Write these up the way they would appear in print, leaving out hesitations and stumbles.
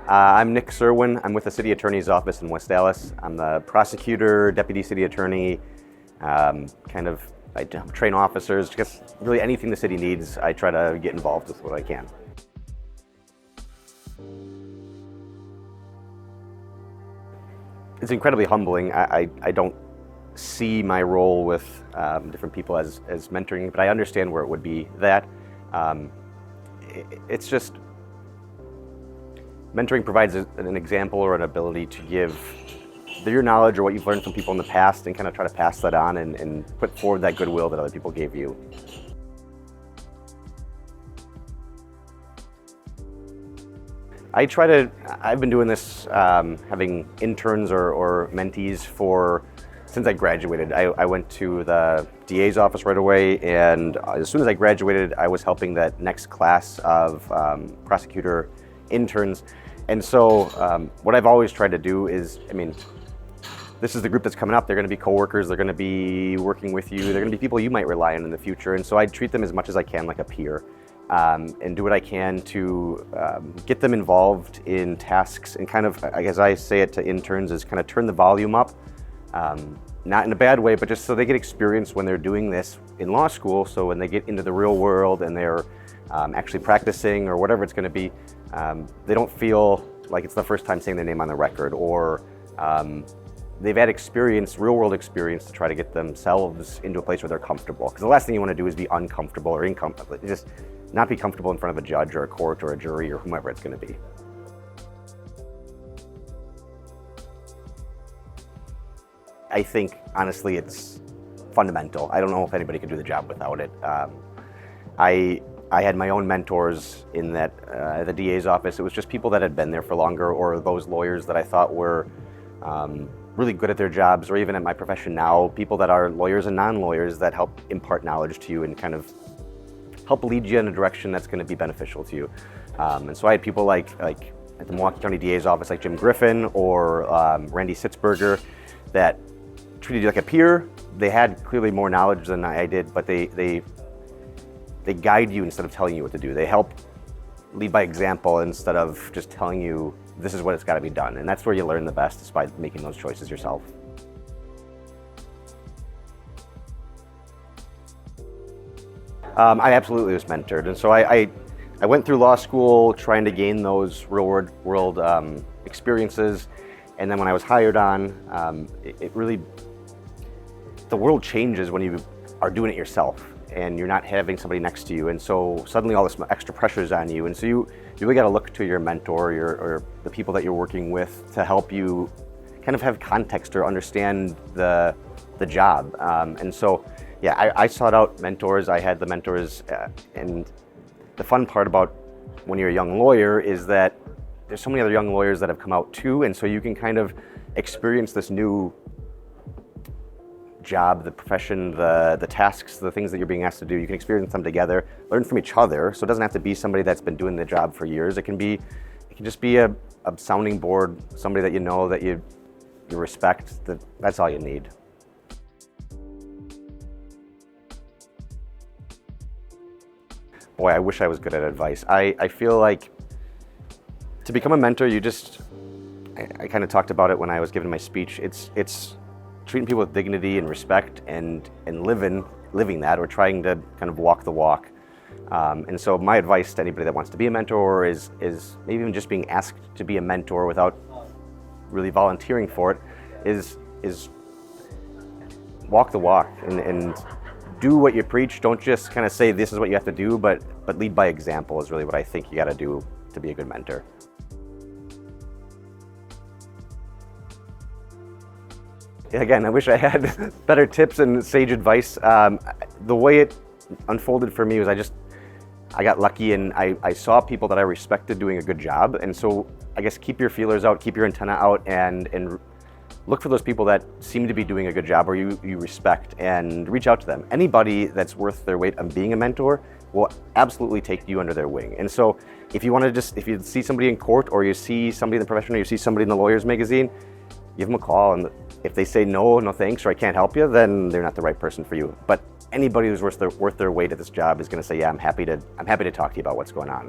I'm Nick Cerwin. I'm with the City Attorney's Office in West Allis. I'm the prosecutor, deputy city attorney, I train officers, just really anything the city needs, I try to get involved with what I can. It's incredibly humbling. I don't see my role with different people as mentoring, but I understand where it would be that. It's just, mentoring provides an example or an ability to give your knowledge or what you've learned from people in the past and kind of try to pass that on and put forward that goodwill that other people gave you. I've been doing this, having interns or mentees since I graduated. I went to the DA's office right away, and as soon as I graduated, I was helping that next class of prosecutor interns. And so what I've always tried to do is, this is the group that's coming up. They're going to be coworkers. They're going to be working with you. They're going to be people you might rely on in the future. And so I treat them as much as I can like a peer, and do what I can to get them involved in tasks and kind of, as I say it to interns, is kind of turn the volume up. Not in a bad way, but just so they get experience when they're doing this in law school. So when they get into the real world and they're actually practicing or whatever it's going to be, they don't feel like it's the first time saying their name on the record, or they've had experience, real world experience, to try to get themselves into a place where they're comfortable. Because the last thing you want to do is be uncomfortable or just not be comfortable in front of a judge or a court or a jury or whomever it's going to be. I think, honestly, it's fundamental. I don't know if anybody could do the job without it. I had my own mentors in that, the DA's office. It was just people that had been there for longer, or those lawyers that I thought were really good at their jobs, or even at my profession now, people that are lawyers and non-lawyers that help impart knowledge to you and kind of help lead you in a direction that's going to be beneficial to you. And so I had people like at the Milwaukee County DA's office, like Jim Griffin or Randy Sitzberger, that treated you like a peer. They had clearly more knowledge than I did, but they guide you instead of telling you what to do. They help lead by example instead of just telling you this is what it's got to be done. And that's where you learn the best, is by making those choices yourself. I absolutely was mentored. And so I went through law school trying to gain those real world experiences. And then when I was hired on, the world changes when you are doing it yourself and you're not having somebody next to you. And so suddenly all this extra pressure is on you. And so you really got to look to your mentor or the people that you're working with to help you kind of have context or understand the job. And so, yeah, I sought out mentors. I had the mentors, and the fun part about when you're a young lawyer is that there's so many other young lawyers that have come out too, and so you can kind of experience this new job, the profession, the tasks, the things that you're being asked to do. You can experience them together, learn from each other. So it doesn't have to be somebody that's been doing the job for years. It can just be a sounding board, somebody that you know, that you respect. That's all you need. Boy, I wish I was good at advice. I feel like to become a mentor, I kind of talked about it when I was giving my speech. It's treating people with dignity and respect and living that, or trying to kind of walk the walk. And so my advice to anybody that wants to be a mentor is maybe even just being asked to be a mentor without really volunteering for it, is walk the walk and do what you preach. Don't just kind of say this is what you have to do, but lead by example is really what I think you got to do to be a good mentor. Again, I wish I had better tips and sage advice. The way it unfolded for me was I got lucky, and I saw people that I respected doing a good job. And so I guess keep your feelers out, keep your antenna out, and look for those people that seem to be doing a good job or you respect, and reach out to them. Anybody that's worth their weight on being a mentor will absolutely take you under their wing. And so if you see somebody in court, or you see somebody in the profession, or you see somebody in the lawyer's magazine, give them a call. And if they say no thanks, or I can't help you, then they're not the right person for you. But anybody who's worth their weight at this job is going to say, yeah, I'm happy to talk to you about what's going on.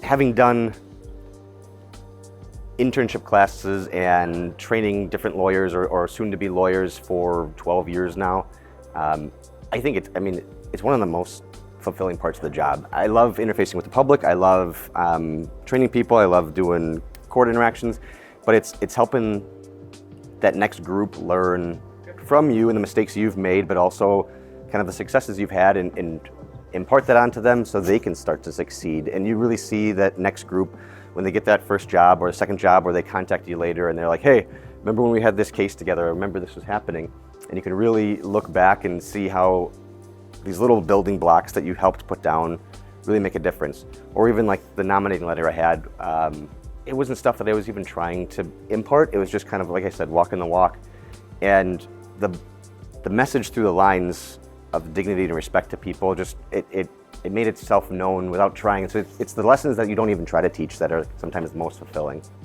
having done internship classes and training different lawyers or soon-to-be lawyers for 12 years now, I think it's one of the most fulfilling parts of the job. I love interfacing with the public. I love training people. I love doing court interactions, but it's helping that next group learn from you and the mistakes you've made, but also kind of the successes you've had, and impart that onto them so they can start to succeed. And you really see that next group when they get that first job or a second job, or they contact you later and they're like, hey, remember when we had this case together? I remember this was happening. And you can really look back and see how these little building blocks that you helped put down really make a difference. Or even like the nominating letter I had, it wasn't stuff that I was even trying to impart. It was just kind of, like I said, walking the walk. And the message through the lines of dignity and respect to people, just it made itself known without trying. So it's the lessons that you don't even try to teach that are sometimes the most fulfilling.